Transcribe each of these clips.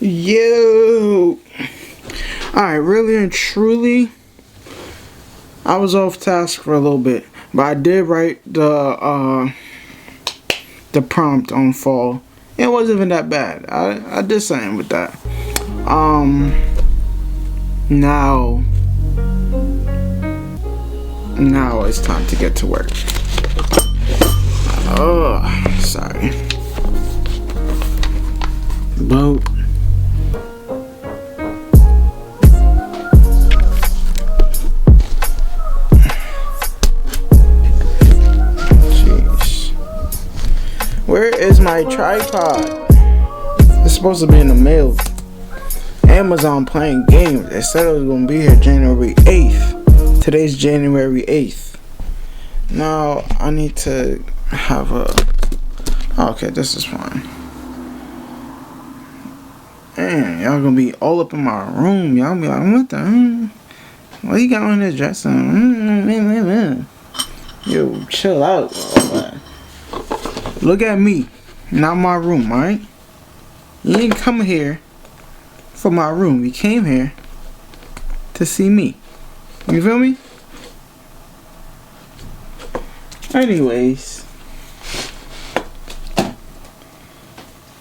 Yo! Alright, really and truly, I was off task for a little bit, but I did write the prompt on fall. It wasn't even that bad. I did something with that. Now it's time to get to work. Oh, sorry. Boat. Jeez. Where is my tripod? It's supposed to be in the mail. Amazon playing games. They said it was gonna be here January 8th. Today's January 8th. Now I need to have a. Okay, this is fine. Man, y'all gonna be all up in my room. Y'all be like, what the? What you got on this dress on? Yo, chill out. Look at me, not my room, alright? You didn't come here for my room. You came here to see me. You feel me? Anyways.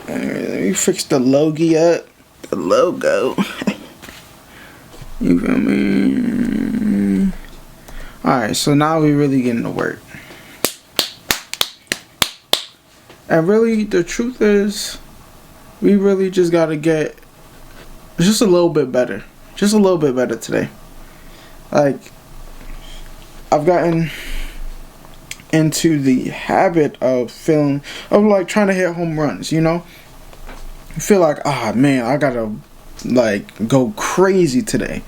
Let me fix the logo up. The logo. You feel me? Alright, so now we really getting to work. And really, the truth is, we really just gotta get just a little bit better. Just a little bit better today. Like, I've gotten into the habit of like trying to hit home runs, you know? I feel like, man, I gotta like go crazy today.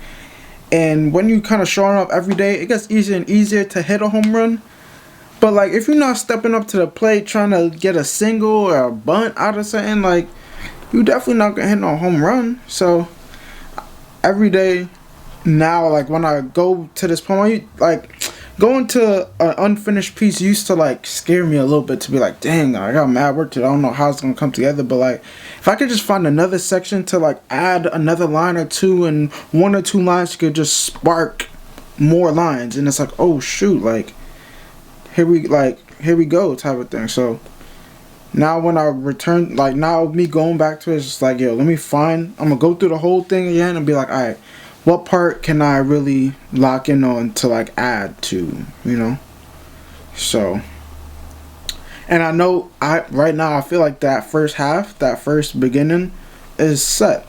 And when you kind of showing up every day, it gets easier and easier to hit a home run. But like, if you're not stepping up to the plate trying to get a single or a bunt out of something, like, you definitely not gonna hit no home run. So every day now, like when I go to this point, like going to an unfinished piece used to like scare me a little bit, to be like, dang, I got mad work today. I don't know how it's gonna come together. But like, if I could just find another section to like add another line or two, and one or two lines could just spark more lines, and it's like, oh shoot, like here we go type of thing. So now when I return, like now me going back to it, it's just like, yo, I'm gonna go through the whole thing again and be like, alright, what part can I really lock in on to like add to, you know? So, and I know right now I feel like that first half, that first beginning is set.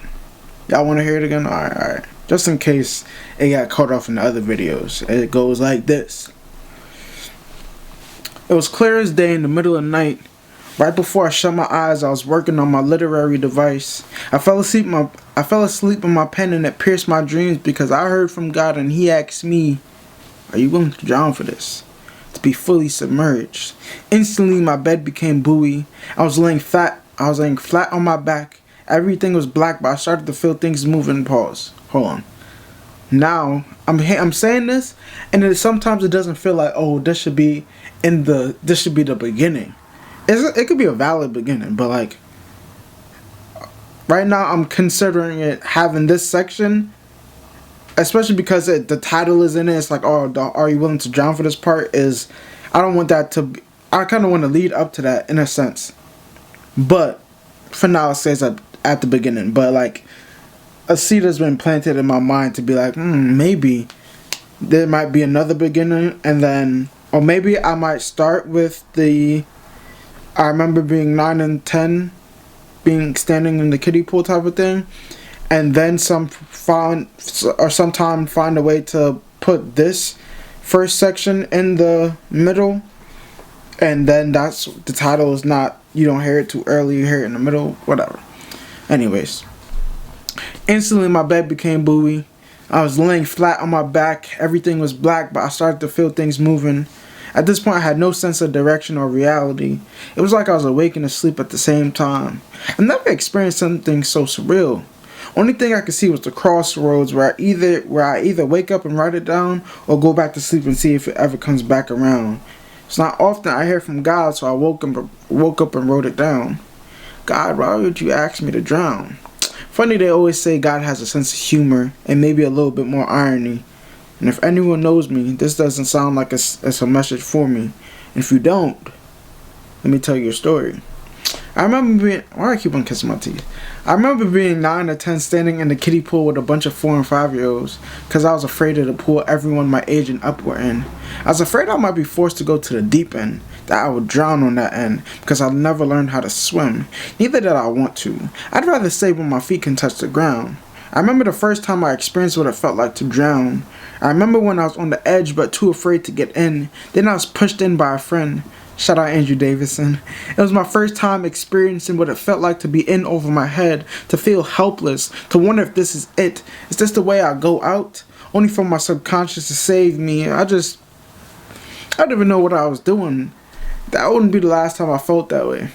Y'all want to hear it again? Alright. Just in case it got cut off in the other videos. It goes like this. It was clear as day in the middle of the night. Right before I shut my eyes, I was working on my literary device. I fell asleep in my pen, and it pierced my dreams because I heard from God, and He asked me, "Are you willing to drown for this? To be fully submerged?" Instantly, my bed became buoy. I was laying flat on my back. Everything was black, but I started to feel things moving. Pause. Hold on. Now I'm saying this, and sometimes it doesn't feel like, oh, this should be the beginning. It could be a valid beginning, but like right now I'm considering it having this section, especially because the title is in it. It's like, oh, are you willing to drown for this part? I don't want that to be, I kind of want to lead up to that in a sense, but for now it says at the beginning. But like, a seed has been planted in my mind to be like, maybe there might be another beginning, and then, or maybe I might start with I remember being 9 and 10, standing in the kiddie pool type of thing, and then sometime find a way to put this first section in the middle, and then that's the title is not, you don't hear it too early, you hear it in the middle, whatever. Anyways, instantly my bed became buoy. I was laying flat on my back. Everything was black, but I started to feel things moving. At this point, I had no sense of direction or reality. It was like I was awake and asleep at the same time. I've never experienced something so surreal. Only thing I could see was the crossroads where I either wake up and write it down or go back to sleep and see if it ever comes back around. It's not often I hear from God, so I woke up and wrote it down. God, why would you ask me to drown? Funny, they always say God has a sense of humor and maybe a little bit more irony. And if anyone knows me, this doesn't sound like it's a message for me. And if you don't, let me tell you a story. I remember being... Why I keep on kissing my teeth? I remember being 9 or 10 standing in the kiddie pool with a bunch of 4 and 5-year-olds because I was afraid of the pool everyone my age and up were in. I was afraid I might be forced to go to the deep end, that I would drown on that end because I never learned how to swim. Neither did I want to. I'd rather stay where my feet can touch the ground. I remember the first time I experienced what it felt like to drown. I remember when I was on the edge but too afraid to get in. Then I was pushed in by a friend. Shout out Andrew Davison. It was my first time experiencing what it felt like to be in over my head, to feel helpless, to wonder if this is it. Is this the way I go out? Only for my subconscious to save me. I didn't even know what I was doing. That wouldn't be the last time I felt that way.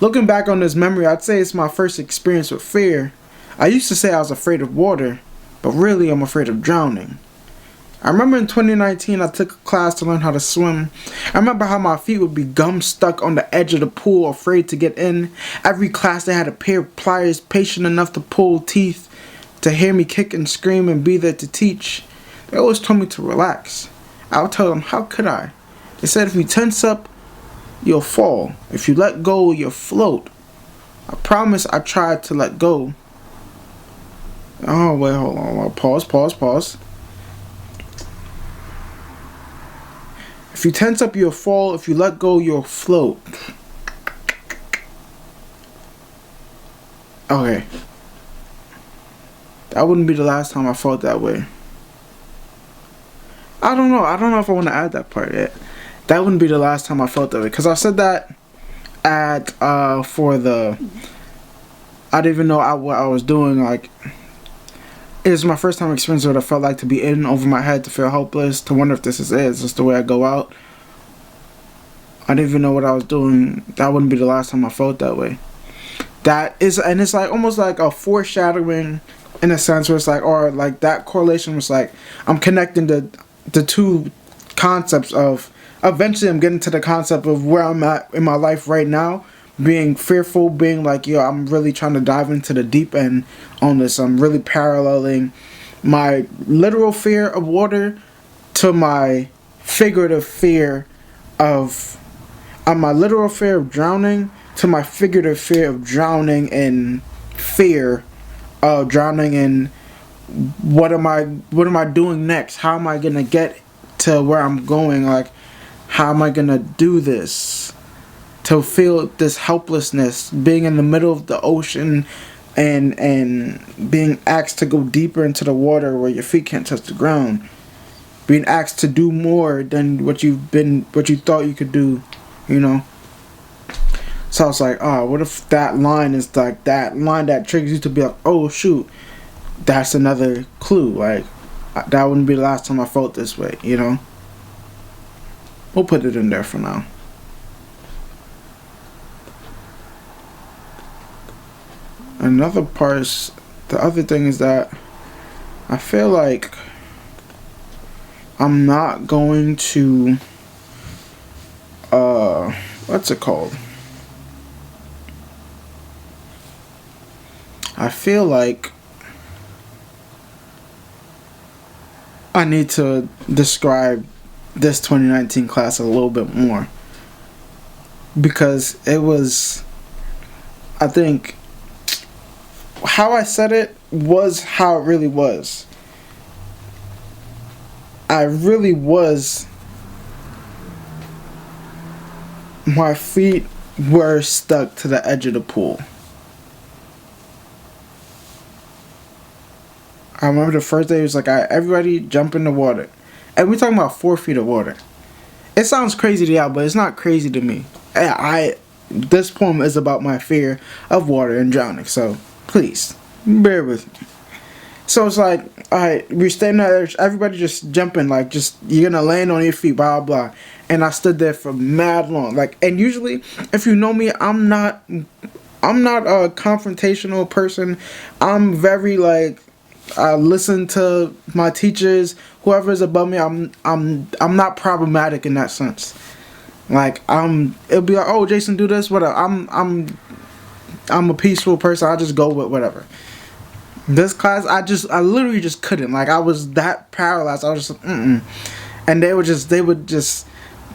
Looking back on this memory, I'd say it's my first experience with fear. I used to say I was afraid of water, but really I'm afraid of drowning. I remember in 2019 I took a class to learn how to swim. I remember how my feet would be gum stuck on the edge of the pool, afraid to get in. Every class they had a pair of pliers patient enough to pull teeth, to hear me kick and scream and be there to teach. They always told me to relax. I would tell them, how could I? They said if you tense up, you'll fall. If you let go, you'll float. I promise I tried to let go. Oh, wait, hold on. Pause. If you tense up, you'll fall. If you let go, you'll float. Okay. That wouldn't be the last time I felt that way. I don't know if I want to add that part yet. That wouldn't be the last time I felt that way. Because I said that at, I didn't even know what I was doing. Like, it was my first time experiencing what it felt like to be in over my head, to feel helpless, to wonder if this is it. Is this the way I go out? I didn't even know what I was doing. That wouldn't be the last time I felt that way. And it's like almost like a foreshadowing in a sense where it's like, or like that correlation was like, I'm connecting the two concepts of, eventually I'm getting to the concept of where I'm at in my life right now, being fearful, being like, yo, I'm really trying to dive into the deep end on this. I'm really paralleling my literal fear of water to my figurative fear of, my literal fear of drowning to my figurative fear of drowning in fear of drowning in what am I doing next? How am I gonna get to where I'm going? Like, how am I gonna do this? To feel this helplessness, being in the middle of the ocean and being asked to go deeper into the water where your feet can't touch the ground. Being asked to do more than what you thought you could do, you know? So I was like, oh, what if that line is like that line that triggers you to be like, oh shoot, that's another clue. Like, that wouldn't be the last time I felt this way, you know? We'll put it in there for now. Another part is, the other thing is that I feel like I'm not going to, what's it called? I feel like I need to describe this 2019 class a little bit more. Because it was, I think, how I said it was how it really was. I really was, my feet were stuck to the edge of the pool. I remember the first day it was like, all right, everybody jump in the water. And we're talking about 4 feet of water. It sounds crazy to y'all, but it's not crazy to me. This poem is about my fear of water and drowning, so please, bear with me. So it's like, alright, we're standing there, everybody just jumping, like, just, you're gonna land on your feet, blah, blah. And I stood there for mad long. Like, and usually, if you know me, I'm not a confrontational person. I'm very, like, I listen to my teachers, whoever is above me. I'm not problematic in that sense. Like, it'll be like, oh, Jason, do this, whatever. I'm a peaceful person. I just go with whatever. This class, I literally just couldn't. Like, I was that paralyzed. I was just, mm-mm. And they would just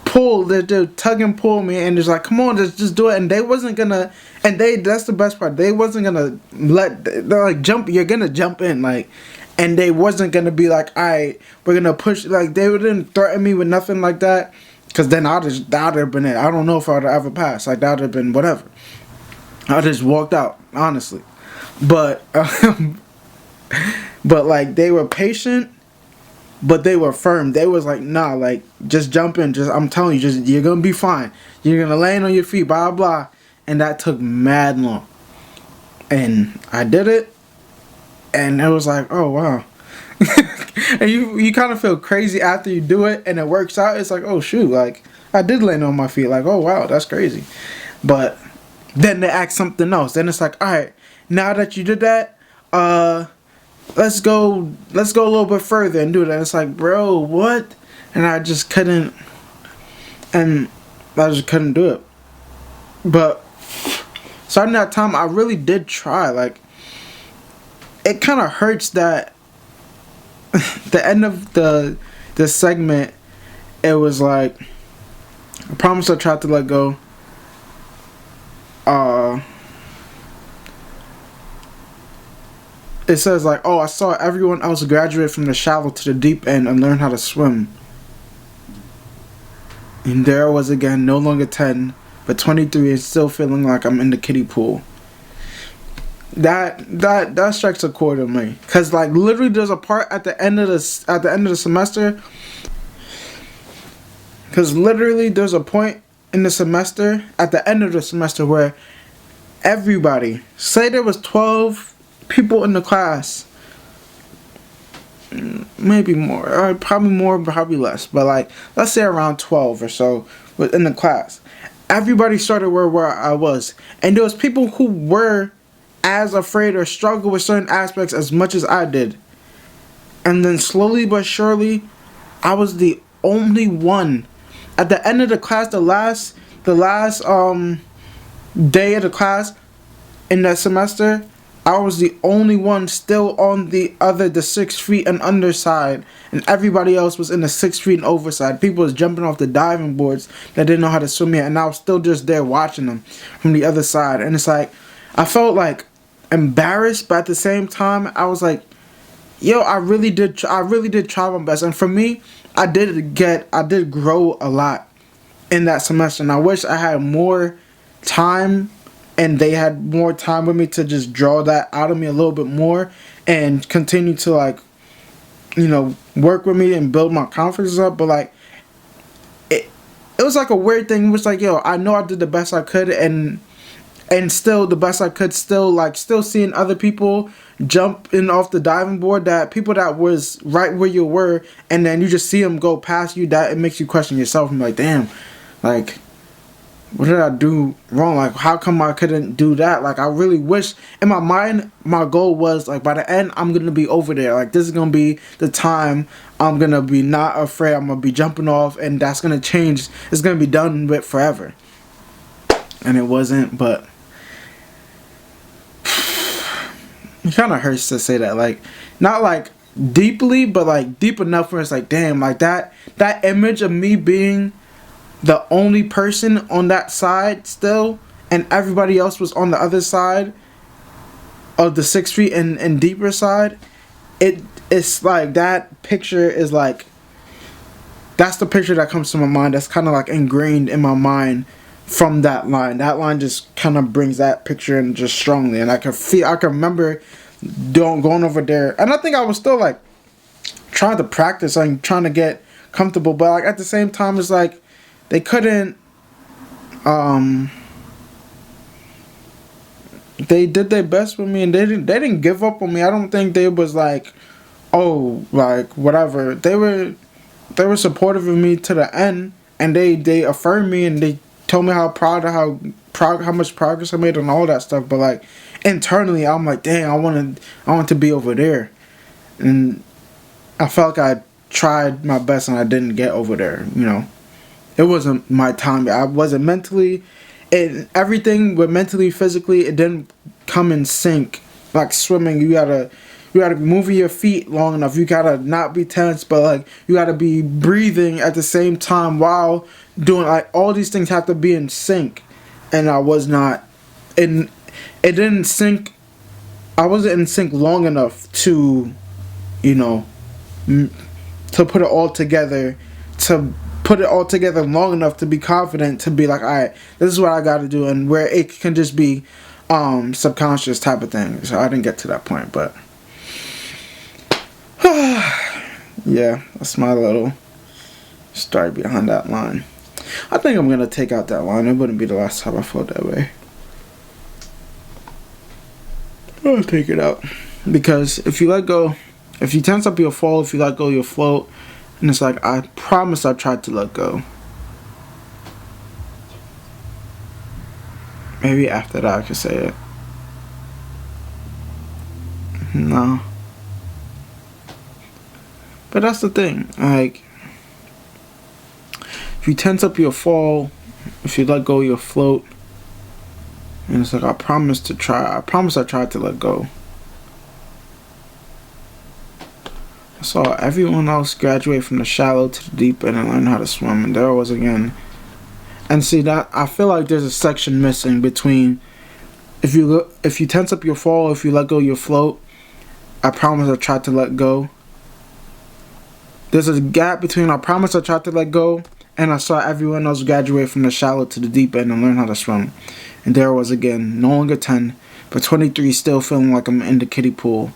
pull, they tug and pull me, and just like, come on, just do it. And they wasn't gonna, that's the best part. They wasn't gonna they're like, jump, you're gonna jump in, like, and they wasn't gonna be like, all right, we're gonna push. Like, they didn't threaten me with nothing like that, because then that would have been it. I don't know if I would have ever passed. Like, that would have been whatever. I just walked out, honestly. But but like, they were patient, but they were firm. They was like, nah, like, just jump in. Just, I'm telling you, just, you're gonna be fine. You're gonna land on your feet, blah blah. And that took mad long. And I did it, and it was like, oh wow. And you kind of feel crazy after you do it, and it works out. It's like, oh shoot, like, I did land on my feet. Like, oh wow, that's crazy. But then they ask something else. Then it's like, all right, now that you did that, let's go a little bit further and do that. It's like, bro, what? And I just couldn't do it. But starting that time, I really did try. Like, it kind of hurts that the end of the segment, it was like, I promise I tried to let go. It says like, oh, I saw everyone else graduate from the shallow to the deep end and learn how to swim. And there I was again, no longer 10, but 23, and still feeling like I'm in the kiddie pool. That strikes a chord in me, cause like, literally there's a part at the end of the semester. Cause literally there's a point in the semester, at the end of the semester, where everybody, say there was 12 people in the class, maybe more, probably more, probably less, but like, let's say around 12 or so in the class. Everybody started where I was, and there was people who were as afraid or struggle with certain aspects as much as I did. And then slowly but surely, I was the only one. At the end of the class, the last day of the class in that semester, I was the only one still on the 6 feet and under side, and everybody else was in the 6 feet and over side. People was jumping off the diving boards that didn't know how to swim yet, and I was still just there watching them from the other side. And it's like, I felt like embarrassed, but at the same time, I was like, yo, I really did try my best. And for me, I did grow a lot in that semester, and I wish I had more time and they had more time with me to just draw that out of me a little bit more and continue to, like, you know, work with me and build my confidence up. But like, it was like a weird thing. It was like, yo, I know I did the best I could, and still the best I could, still seeing other people jump in off the diving board, that people that was right where you were, and then you just see them go past you, that it makes you question yourself and be like, damn, like, what did I do wrong? Like, how come I couldn't do that? Like, I really wish, in my mind, my goal was, like, by the end, I'm going to be over there. Like, this is going to be the time I'm going to be not afraid. I'm going to be jumping off, and that's going to change. It's going to be done with forever. And it wasn't, but it kind of hurts to say that. Like, not like deeply, but like deep enough where it's like, damn, like that image of me being the only person on that side still, and everybody else was on the other side of the 6 feet and deeper side. It's like, that picture is like, that's the picture that comes to my mind. That's kind of like ingrained in my mind from that line. That line just kind of brings that picture in just strongly, and I can remember going over there, and I think I was still like trying to practice and trying to get comfortable, but like at the same time, it's like, they couldn't, they did their best with me, and they didn't give up on me. I don't think they was like, oh, like, whatever. They were supportive of me to the end, and they affirmed me, and they told me how much progress I made and all that stuff. But like, internally, I'm like, dang, I want to be over there, and I felt like I tried my best and I didn't get over there, you know. It wasn't my time. I wasn't mentally, and everything, but mentally, physically, it didn't come in sync like swimming, you gotta move your feet long enough. You gotta not be tense, but like you gotta be breathing at the same time while doing, like, all these things have to be in sync. And I was not in. It didn't sync. I wasn't in sync long enough to, you know, to put it all together. To put it all together long enough to be confident to be like, all right, this is what I got to do, and where it can just be subconscious type of thing. So I didn't get to that point, but yeah, that's my little story behind that line. I think I'm gonna take out that line. It wouldn't be the last time I felt that way. I'll take it out, because if you let go, if you tense up, you'll fall. If you let go, you'll float. And it's like, I promise I tried to let go. Maybe after that I could say it. No. But that's the thing. Like, if you tense up, you'll fall. If you let go, you'll float. And it's like, I promise I tried to let go. I saw everyone else graduate from the shallow to the deep end and learn how to swim, and there I was again. And see, that I feel like there's a section missing between if you tense up, you'll fall. If you let go, you'll float. I promise I tried to let go. There's a gap between I promise I tried to let go and I saw everyone else graduate from the shallow to the deep end and learn how to swim. And there I was again, no longer 10, but 23, still feeling like I'm in the kiddie pool.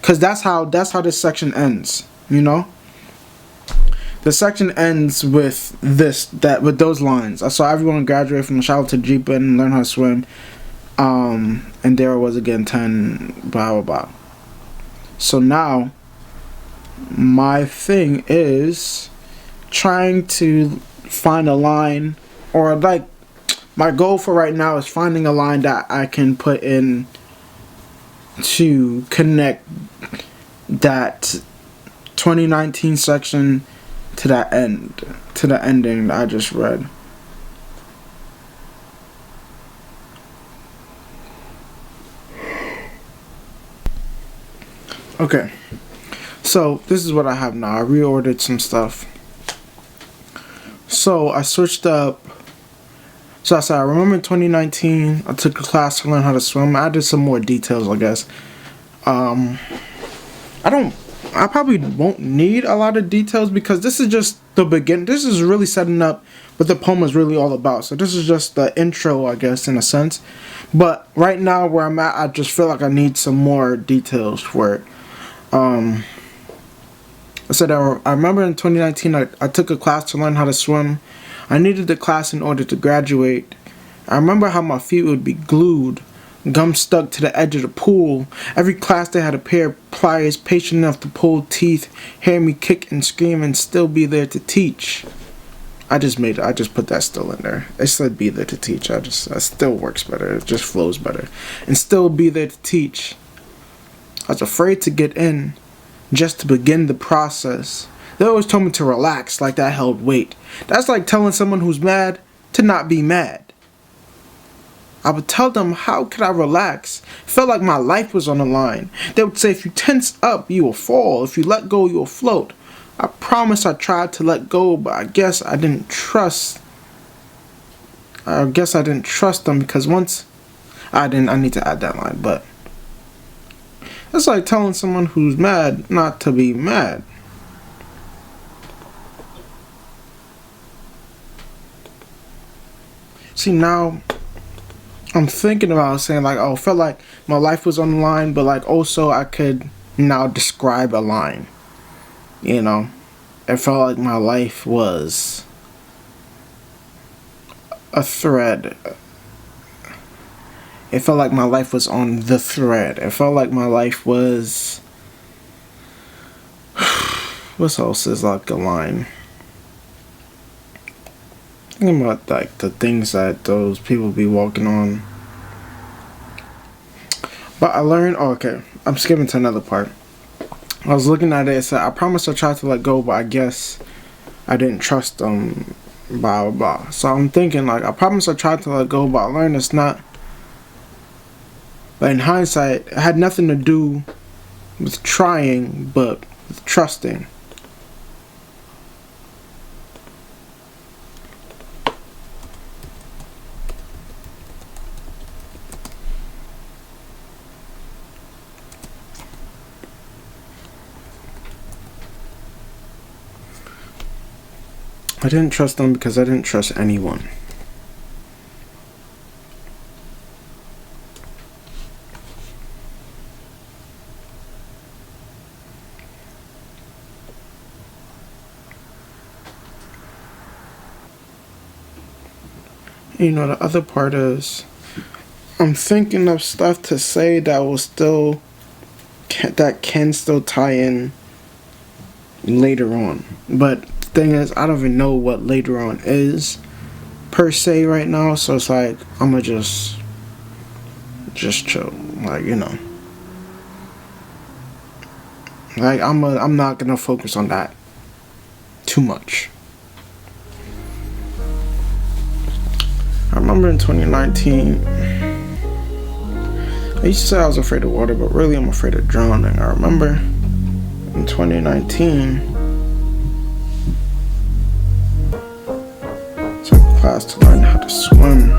Cause that's how this section ends, you know. The section ends with with those lines. I saw everyone graduate from the shallow to the deep end and learn how to swim. And there I was again, 10, blah blah blah. So now, my thing is trying to find a line, or like, my goal for right now is finding a line that I can put in to connect that 2019 section to that to the ending that I just read. Okay, so this is what I have now. I reordered some stuff. So I switched up. So I said, I remember in 2019, I took a class to learn how to swim. I added some more details, I guess. I probably won't need a lot of details because this is just the beginning. This is really setting up what the poem is really all about. So this is just the intro, I guess, in a sense. But right now, where I'm at, I just feel like I need some more details for it. I said, I remember in 2019, I took a class to learn how to swim. I needed the class in order to graduate. I remember how my feet would be glued, gum stuck to the edge of the pool. Every class they had a pair of pliers patient enough to pull teeth, hear me kick and scream, and still be there to teach. I just put that still in there. I said be there to teach. That still works better. It just flows better. And still be there to teach. I was afraid to get in, just to begin the process. They always told me to relax, like that held weight. That's like telling someone who's mad to not be mad. I would tell them, how could I relax? It felt like my life was on the line. They would say, if you tense up, you will fall. If you let go, you will float. I promise I tried to let go, but I guess I didn't trust them, because once I need to add that line, but it's like telling someone who's mad not to be mad. See, now I'm thinking about saying like, oh, it felt like my life was on the line, but like also I could now describe a line. You know, it felt like my life was a thread. It felt like my life was on the thread. It felt like my life was... What else is like a line? Thinking about like the things that those people be walking on. But I learned... Oh, okay, I'm skipping to another part. I was looking at it, it said, I promised I tried to let go, but I guess I didn't trust them, blah, blah, blah. So I'm thinking, like, I promised I tried to let go, but I learned it's not But in hindsight, it had nothing to do with trying, but with trusting. I didn't trust them because I didn't trust anyone. You know, the other part is I'm thinking of stuff to say that will still that can still tie in later on. But the thing is, I don't even know what later on is per se right now. So it's like I'm gonna just chill, like, you know, like I'm not gonna focus on that too much. I remember in 2019, I used to say I was afraid of water, but really I'm afraid of drowning. I remember in 2019, I took a class to learn how to swim.